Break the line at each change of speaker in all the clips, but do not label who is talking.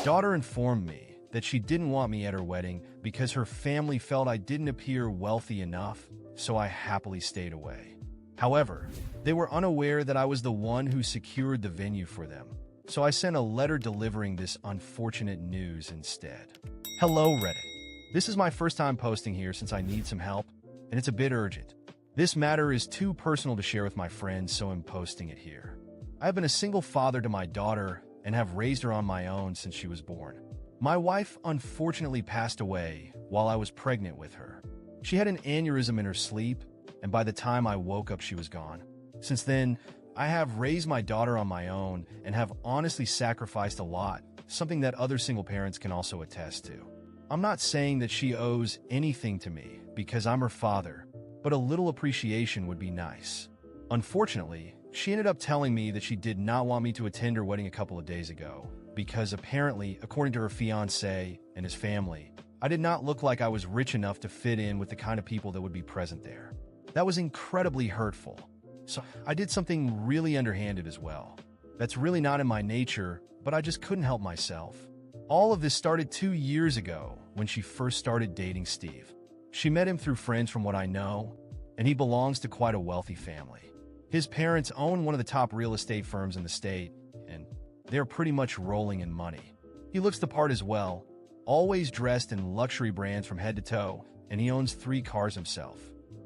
daughter informed me that she didn't want me at her wedding because her family felt I didn't appear wealthy enough, so I happily stayed away. However, they were unaware that I was the one who secured the venue for them, so I sent a letter delivering this unfortunate news instead. Hello, Reddit. This is my first time posting here since I need some help, and it's a bit urgent. This matter is too personal to share with my friends, so I'm posting it here. I have been a single father to my daughter and have raised her on my own since she was born. My wife unfortunately passed away while I was pregnant with her. She had an aneurysm in her sleep, and by the time I woke up, she was gone. Since then, I have raised my daughter on my own and have honestly sacrificed a lot, something that other single parents can also attest to. I'm not saying that she owes anything to me because I'm her father, but a little appreciation would be nice. Unfortunately, she ended up telling me that she did not want me to attend her wedding a couple of days ago because apparently, according to her fiancé and his family, I did not look like I was rich enough to fit in with the kind of people that would be present there. That was incredibly hurtful. So I did something really underhanded as well. That's really not in my nature, but I just couldn't help myself. All of this started 2 years ago when she first started dating Steve. She met him through friends from what I know, and he belongs to quite a wealthy family. His parents own one of the top real estate firms in the state, and they're pretty much rolling in money. He looks the part as well, always dressed in luxury brands from head to toe, and he owns 3 cars himself.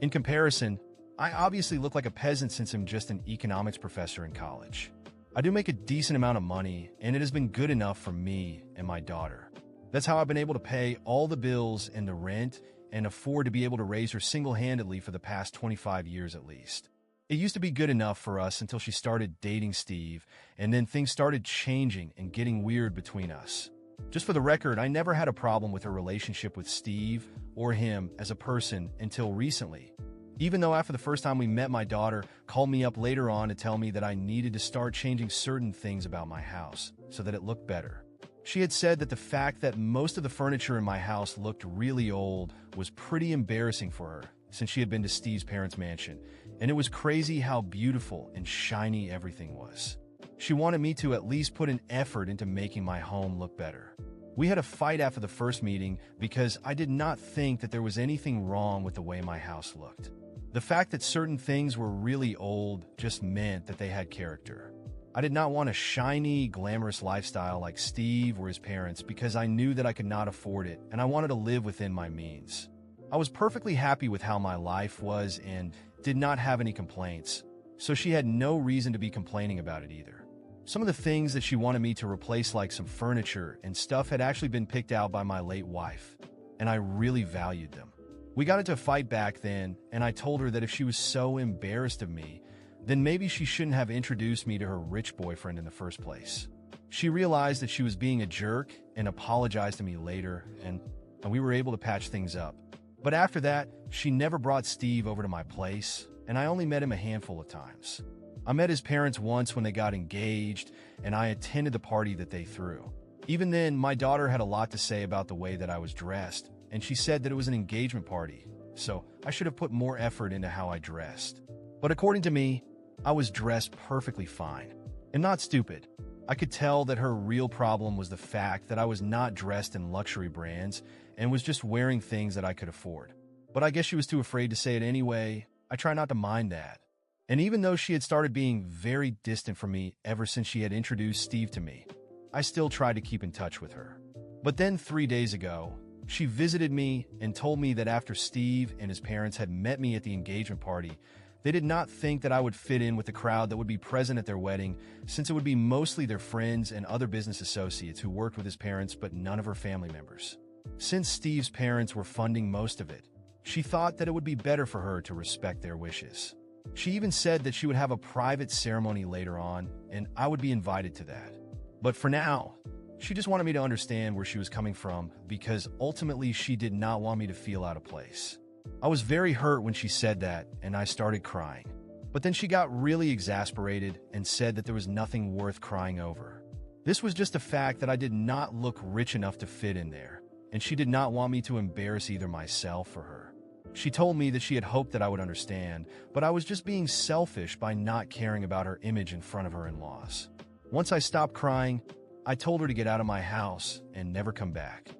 In comparison, I obviously look like a peasant since I'm just an economics professor in college. I do make a decent amount of money, and it has been good enough for me and my daughter. That's how I've been able to pay all the bills and the rent and afford to be able to raise her single-handedly for the past 25 years at least. It used to be good enough for us until she started dating Steve, and then things started changing and getting weird between us. Just for the record, I never had a problem with her relationship with Steve or him as a person until recently. Even though after the first time we met, my daughter called me up later on to tell me that I needed to start changing certain things about my house so that it looked better. She had said that the fact that most of the furniture in my house looked really old was pretty embarrassing for her since she had been to Steve's parents' mansion, and it was crazy how beautiful and shiny everything was. She wanted me to at least put an effort into making my home look better. We had a fight after the first meeting because I did not think that there was anything wrong with the way my house looked. The fact that certain things were really old just meant that they had character. I did not want a shiny, glamorous lifestyle like Steve or his parents because I knew that I could not afford it and I wanted to live within my means. I was perfectly happy with how my life was and did not have any complaints, so she had no reason to be complaining about it either. Some of the things that she wanted me to replace, like some furniture and stuff, had actually been picked out by my late wife, and I really valued them. We got into a fight back then, and I told her that if she was so embarrassed of me, then maybe she shouldn't have introduced me to her rich boyfriend in the first place. She realized that she was being a jerk and apologized to me later, and we were able to patch things up. But after that, she never brought Steve over to my place, and I only met him a handful of times. I met his parents once when they got engaged, and I attended the party that they threw. Even then, my daughter had a lot to say about the way that I was dressed, and she said that it was an engagement party, so I should have put more effort into how I dressed. But according to me, I was dressed perfectly fine, and not stupid. I could tell that her real problem was the fact that I was not dressed in luxury brands and was just wearing things that I could afford. But I guess she was too afraid to say it anyway. I try not to mind that. And even though she had started being very distant from me ever since she had introduced Steve to me, I still tried to keep in touch with her. But then 3 days ago, she visited me and told me that after Steve and his parents had met me at the engagement party, they did not think that I would fit in with the crowd that would be present at their wedding, since it would be mostly their friends and other business associates who worked with his parents, but none of her family members. Since Steve's parents were funding most of it, she thought that it would be better for her to respect their wishes. She even said that she would have a private ceremony later on, and I would be invited to that. But for now, she just wanted me to understand where she was coming from, because ultimately she did not want me to feel out of place. I was very hurt when she said that, and I started crying. But then she got really exasperated and said that there was nothing worth crying over. This was just a fact that I did not look rich enough to fit in there, and she did not want me to embarrass either myself or her. She told me that she had hoped that I would understand, but I was just being selfish by not caring about her image in front of her in-laws. Once I stopped crying, I told her to get out of my house and never come back.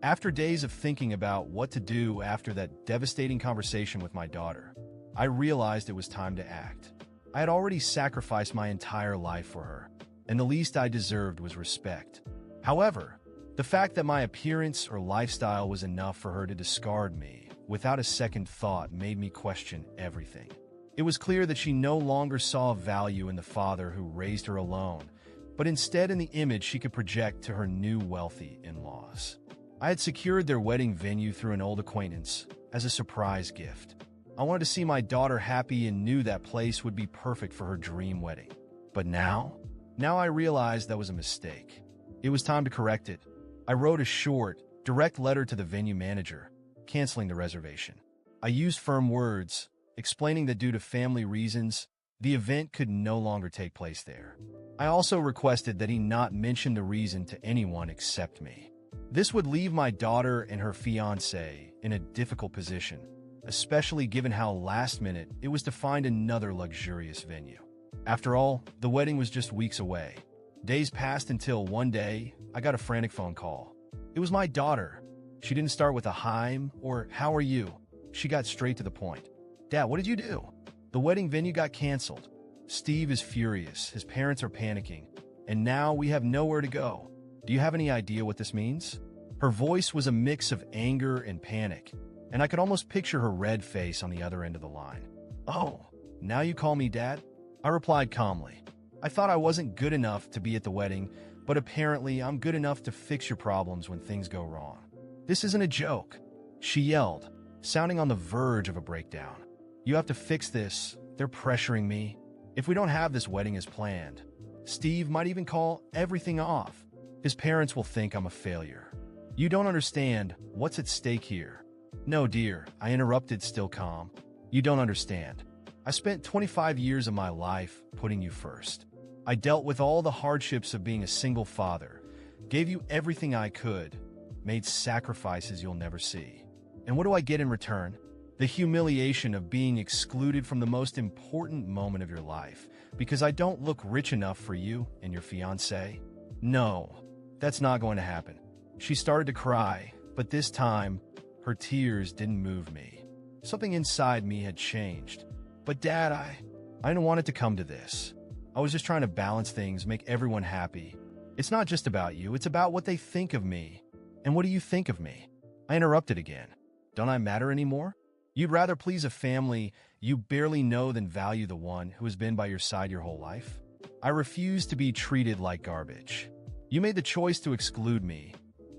After days of thinking about what to do after that devastating conversation with my daughter, I realized it was time to act. I had already sacrificed my entire life for her, and the least I deserved was respect. However, the fact that my appearance or lifestyle was enough for her to discard me without a second thought made me question everything. It was clear that she no longer saw value in the father who raised her alone, but instead in the image she could project to her new wealthy in-laws. I had secured their wedding venue through an old acquaintance as a surprise gift. I wanted to see my daughter happy and knew that place would be perfect for her dream wedding. But now I realized that was a mistake. It was time to correct it. I wrote a short, direct letter to the venue manager, canceling the reservation. I used firm words, explaining that due to family reasons, the event could no longer take place there. I also requested that he not mention the reason to anyone except me. This would leave my daughter and her fiancé in a difficult position, especially given how last minute it was to find another luxurious venue. After all, the wedding was just weeks away. Days passed until one day, I got a frantic phone call. It was my daughter. She didn't start with a "hi" or "how are you?" She got straight to the point. "Dad, what did you do?" "The wedding venue got canceled. Steve is furious, his parents are panicking, and now we have nowhere to go. Do you have any idea what this means?" Her voice was a mix of anger and panic, and I could almost picture her red face on the other end of the line. "Oh, now you call me Dad?" I replied calmly. "I thought I wasn't good enough to be at the wedding, but apparently I'm good enough to fix your problems when things go wrong. This isn't a joke," she yelled, sounding on the verge of a breakdown. "You have to fix this. They're pressuring me. If we don't have this wedding as planned, Steve might even call everything off. His parents will think I'm a failure. You don't understand what's at stake here." "No, dear," I interrupted, still calm. "You don't understand. I spent 25 years of my life putting you first. I dealt with all the hardships of being a single father, gave you everything I could, made sacrifices you'll never see. And what do I get in return? The humiliation of being excluded from the most important moment of your life because I don't look rich enough for you and your fiancé? No, that's not going to happen." She started to cry, but this time, her tears didn't move me. Something inside me had changed. "But Dad, I didn't want it to come to this. I was just trying to balance things, make everyone happy. It's not just about you, it's about what they think of me. And what do you think of me?" I interrupted again. "Don't I matter anymore? You'd rather please a family you barely know than value the one who has been by your side your whole life? I refuse to be treated like garbage. You made the choice to exclude me.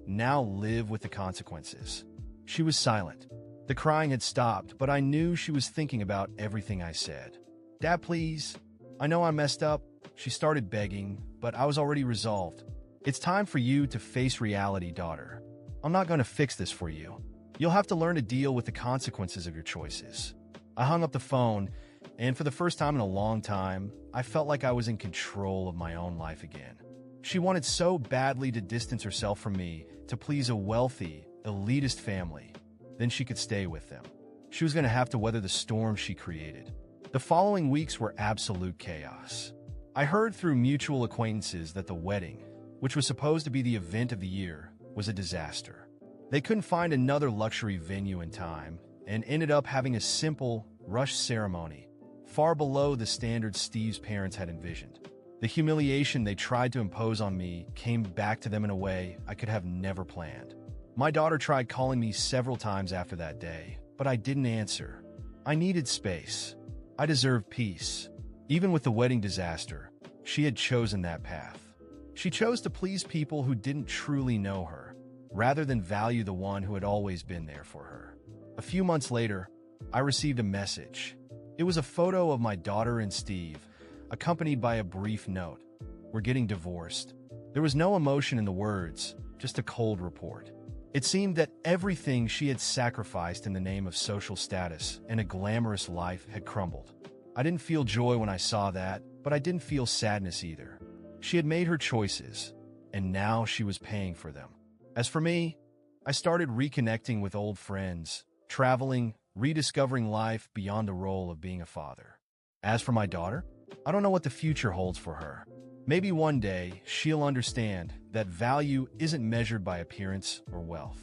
Now live with the consequences." She was silent. The crying had stopped, but I knew she was thinking about everything I said. "Dad, please. I know I messed up." She started begging, but I was already resolved. "It's time for you to face reality, daughter. I'm not going to fix this for you. You'll have to learn to deal with the consequences of your choices." I hung up the phone, and for the first time in a long time, I felt like I was in control of my own life again. She wanted so badly to distance herself from me to please a wealthy, elitist family. Then she could stay with them. She was going to have to weather the storm she created. The following weeks were absolute chaos. I heard through mutual acquaintances that the wedding, which was supposed to be the event of the year, was a disaster. They couldn't find another luxury venue in time and ended up having a simple, rushed ceremony, far below the standards Steve's parents had envisioned. The humiliation they tried to impose on me came back to them in a way I could have never planned. My daughter tried calling me several times after that day, but I didn't answer. I needed space. I deserved peace. Even with the wedding disaster, she had chosen that path. She chose to please people who didn't truly know her, rather than value the one who had always been there for her. A few months later, I received a message. It was a photo of my daughter and Steve, accompanied by a brief note. "We're getting divorced." There was no emotion in the words, just a cold report. It seemed that everything she had sacrificed in the name of social status and a glamorous life had crumbled. I didn't feel joy when I saw that, but I didn't feel sadness either. She had made her choices, and now she was paying for them. As for me, I started reconnecting with old friends, traveling, rediscovering life beyond the role of being a father. As for my daughter, I don't know what the future holds for her. Maybe one day she'll understand that value isn't measured by appearance or wealth.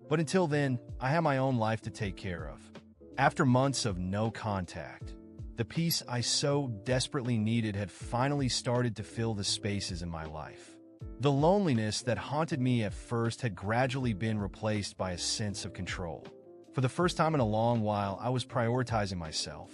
But until then, I have my own life to take care of. After months of no contact, the peace I so desperately needed had finally started to fill the spaces in my life. The loneliness that haunted me at first had gradually been replaced by a sense of control. For the first time in a long while, I was prioritizing myself.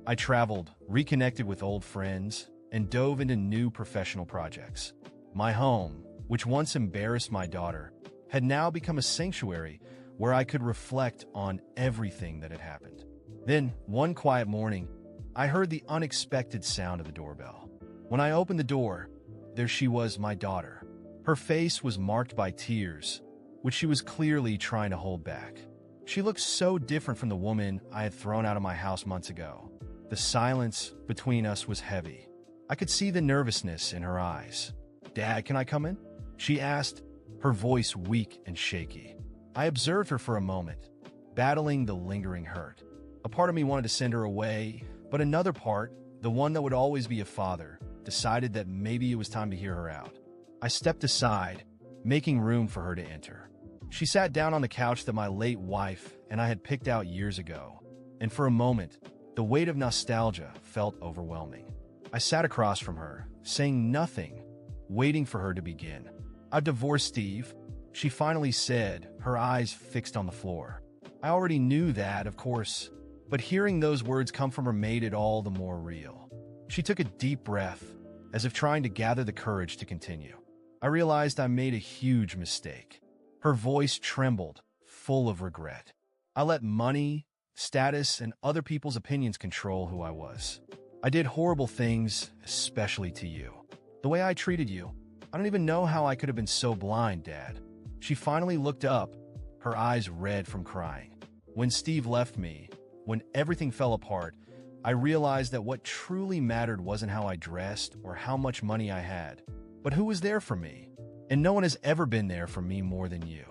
I traveled, reconnected with old friends, and dove into new professional projects. My home, which once embarrassed my daughter, had now become a sanctuary where I could reflect on everything that had happened. Then, one quiet morning, I heard the unexpected sound of the doorbell. When I opened the door, there she was, my daughter. Her face was marked by tears, which she was clearly trying to hold back. She looked so different from the woman I had thrown out of my house months ago. The silence between us was heavy. I could see the nervousness in her eyes. "Dad, can I come in?" she asked, her voice weak and shaky. I observed her for a moment, battling the lingering hurt. A part of me wanted to send her away, but another part, the one that would always be a father, decided that maybe it was time to hear her out. I stepped aside, making room for her to enter. She sat down on the couch that my late wife and I had picked out years ago, and for a moment, the weight of nostalgia felt overwhelming. I sat across from her, saying nothing, waiting for her to begin. "I've divorced Steve," she finally said, her eyes fixed on the floor. I already knew that, of course, but hearing those words come from her made it all the more real. She took a deep breath, as if trying to gather the courage to continue. I realized I made a huge mistake. Her voice trembled, full of regret. I let money, status, and other people's opinions control who I was. I did horrible things, especially to you. The way I treated you, I don't even know how I could have been so blind, Dad. She finally looked up, her eyes red from crying. When Steve left me, when everything fell apart, I realized that what truly mattered wasn't how I dressed or how much money I had, but who was there for me. And no one has ever been there for me more than you.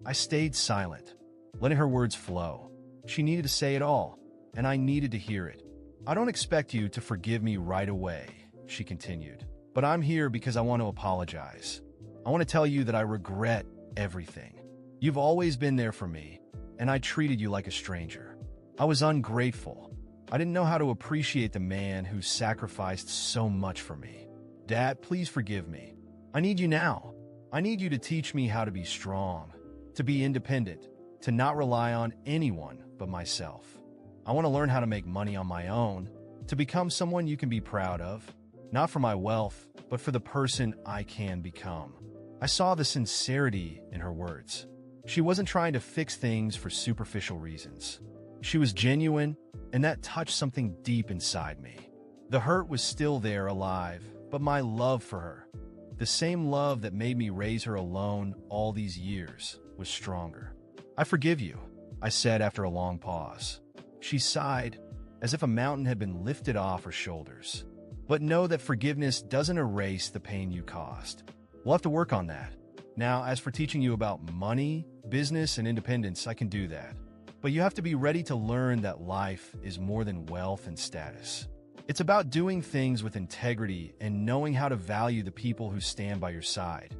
I stayed silent, letting her words flow. She needed to say it all, and I needed to hear it. "I don't expect you to forgive me right away," she continued, "but I'm here because I want to apologize. I want to tell you that I regret everything. You've always been there for me, and I treated you like a stranger. I was ungrateful. I didn't know how to appreciate the man who sacrificed so much for me. Dad, please forgive me. I need you now. I need you to teach me how to be strong, to be independent, to not rely on anyone but myself. I want to learn how to make money on my own, to become someone you can be proud of, not for my wealth, but for the person I can become." I saw the sincerity in her words. She wasn't trying to fix things for superficial reasons. She was genuine, and that touched something deep inside me. The hurt was still there, alive, but my love for her, the same love that made me raise her alone all these years, was stronger. "I forgive you," I said after a long pause. She sighed, as if a mountain had been lifted off her shoulders. "But know that forgiveness doesn't erase the pain you caused. We'll have to work on that. Now, as for teaching you about money, business, and independence, I can do that. But you have to be ready to learn that life is more than wealth and status. It's about doing things with integrity and knowing how to value the people who stand by your side,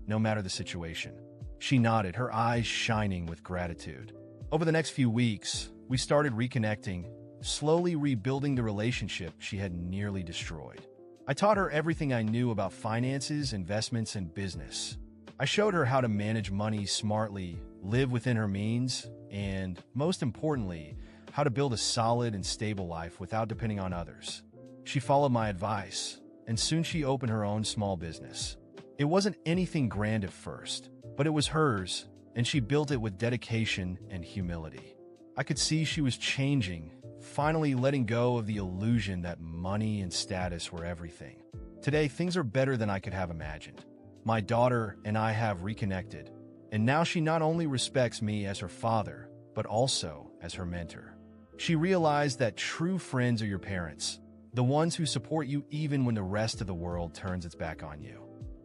no matter the situation." She nodded, her eyes shining with gratitude. Over the next few weeks, we started reconnecting, slowly rebuilding the relationship she had nearly destroyed. I taught her everything I knew about finances, investments, and business. I showed her how to manage money smartly, live within her means, and, most importantly, how to build a solid and stable life without depending on others. She followed my advice, and soon she opened her own small business. It wasn't anything grand at first, but it was hers, and she built it with dedication and humility. I could see she was changing, finally letting go of the illusion that money and status were everything. Today, things are better than I could have imagined. My daughter and I have reconnected, and now she not only respects me as her father, but also as her mentor. She realized that true friends are your parents, the ones who support you even when the rest of the world turns its back on you.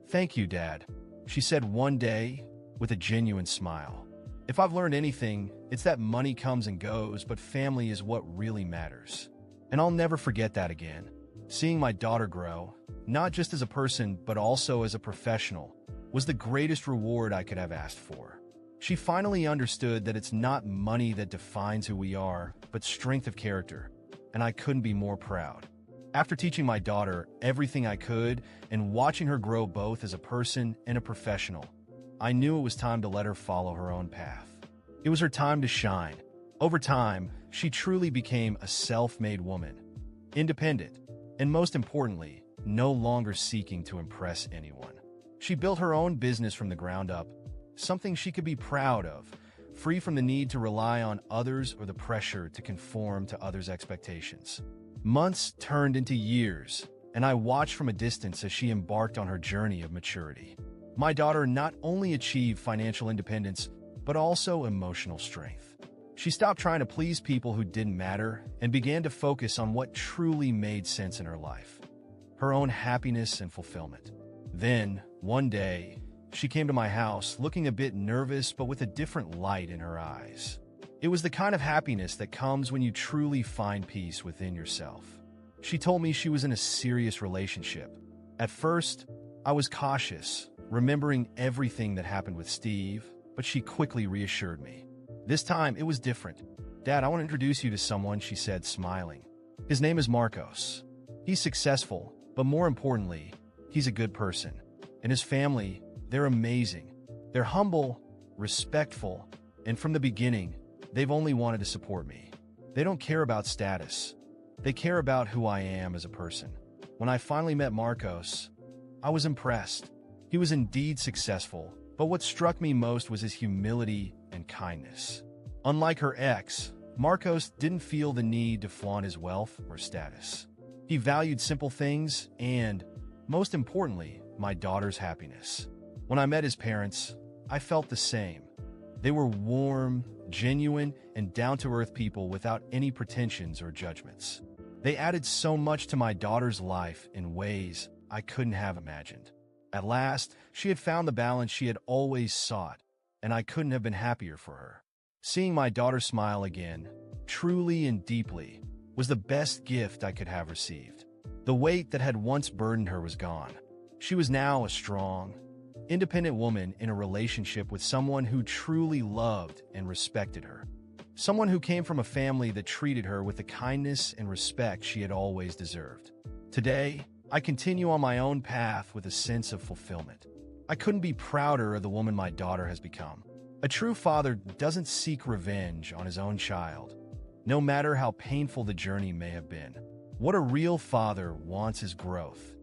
"Thank you, Dad," she said one day with a genuine smile. "If I've learned anything, it's that money comes and goes, but family is what really matters. And I'll never forget that again." Seeing my daughter grow, not just as a person but also as a professional, was the greatest reward I could have asked for. She finally understood that it's not money that defines who we are, but strength of character, and I couldn't be more proud. After teaching my daughter everything I could and watching her grow both as a person and a professional, I knew it was time to let her follow her own path. It was her time to shine. Over time, she truly became a self-made woman, independent, and most importantly, no longer seeking to impress anyone. She built her own business from the ground up, something she could be proud of, free from the need to rely on others or the pressure to conform to others' expectations. Months turned into years, and I watched from a distance as she embarked on her journey of maturity. My daughter not only achieved financial independence, but also emotional strength. She stopped trying to please people who didn't matter and began to focus on what truly made sense in her life, her own happiness and fulfillment. Then, one day, she came to my house looking a bit nervous but with a different light in her eyes. It was the kind of happiness that comes when you truly find peace within yourself. She told me she was in a serious relationship. At first, I was cautious, remembering everything that happened with Steve, but she quickly reassured me. This time, it was different. "Dad, I want to introduce you to someone," she said, smiling. "His name is Marcos. He's successful, but more importantly, he's a good person. And his family, they're amazing. They're humble, respectful, and from the beginning, they've only wanted to support me. They don't care about status. They care about who I am as a person." When I finally met Marcos, I was impressed. He was indeed successful, but what struck me most was his humility and kindness. Unlike her ex, Marcos didn't feel the need to flaunt his wealth or status. He valued simple things and, most importantly, my daughter's happiness. When I met his parents, I felt the same. They were warm, genuine, and down-to-earth people without any pretensions or judgments. They added so much to my daughter's life in ways I couldn't have imagined. At last, she had found the balance she had always sought, and I couldn't have been happier for her. Seeing my daughter smile again, truly and deeply, was the best gift I could have received. The weight that had once burdened her was gone. She was now a strong, independent woman in a relationship with someone who truly loved and respected her. Someone who came from a family that treated her with the kindness and respect she had always deserved. Today, I continue on my own path with a sense of fulfillment. I couldn't be prouder of the woman my daughter has become. A true father doesn't seek revenge on his own child, no matter how painful the journey may have been. What a real father wants is growth,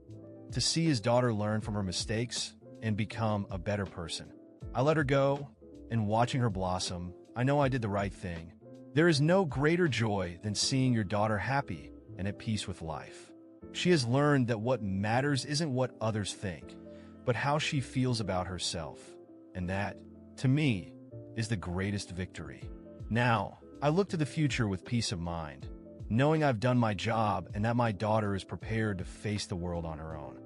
to see his daughter learn from her mistakes and become a better person. I let her go, and watching her blossom, I know I did the right thing. There is no greater joy than seeing your daughter happy and at peace with life. She has learned that what matters isn't what others think, but how she feels about herself. And that, to me, is the greatest victory. Now, I look to the future with peace of mind, knowing I've done my job and that my daughter is prepared to face the world on her own.